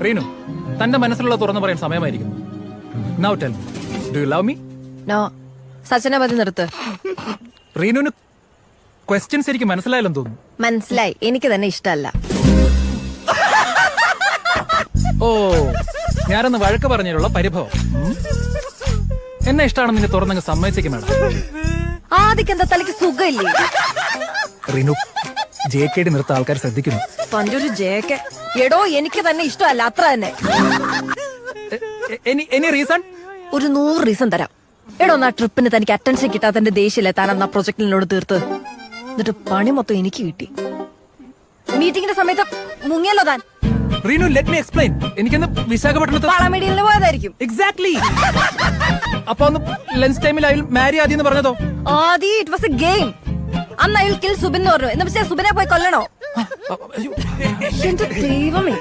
റീനു, തന്റെ മനസ്സിലുള്ള തുറന്നു പറയാൻ സമയമായിരിക്കുന്നു. Now tell me, do you love me? No. സച്ചിനെ മതി നിർത്ത്. റീനുവിന് ക്വസ്റ്റ്യൻസ് എനിക്ക് മനസ്സിലായില്ലെന്ന് തോന്നുന്നു. മനസ്സിലായി, എനിക്ക് തന്നെ ഇഷ്ടമല്ല. ഓ, ഞാനൊന്ന് വഴക്ക് പറഞ്ഞതിലുള്ള പരിഭവം. എന്നെ ഇഷ്ടമാണെന്ന് നിന്നെ തുറന്നങ്ങ് സമ്മതിച്ചേക്കും മാഡം. ആദ്യം എന്താ തലയ്ക്ക് സുഖമില്ലേ? റീനു, JKD നിർത്ത ആൾക്കാർ ശ്രദ്ധിക്കുന്നു. തന്റെ ഒരു ജേക്കെ. എടോ, എനിക്ക് തന്നെ ഇഷ്ടമല്ല, അത്ര തന്നെ. Any reason? ഒരു 100 റീസൺ തരാം. എടോ, ആ ട്രിപ്പിന് തനിക്ക് അറ്റൻഷൻ കിട്ടാത്തതിന്റെ ദേഷ്യല്ലേ താൻ അന്ന് ആ പ്രൊജക്ടിനോട് തീർത്ത്. എന്നിട്ട് പണി മൊത്തം എനിക്ക് കിട്ടി. മീറ്റിംഗിന്റെ സമയത്ത് മുങ്ങിയല്ലോ താൻ. Reenu, let me explain. എനിക്കൊന്ന് വിശാഖപട്ടണത്ത് വളമീഡിയലിന് പോയതായിരിക്കും. എക്സാക്ട്ലി. അപ്പൊ ഒന്ന് ലഞ്ച് ടൈമിൽ അയാൾ മാരി ആദ്യം പറഞ്ഞതോ? ആദി, ഇറ്റ് വാസ് എ ഗെയിം. അന്ന് അയാൾ കിൽ സുബിൻ എന്ന് പറഞ്ഞു. എന്ന് വെച്ചാൽ സുബിനെ പോയി കൊല്ലണോ? എന്റെ ദൈവമേ.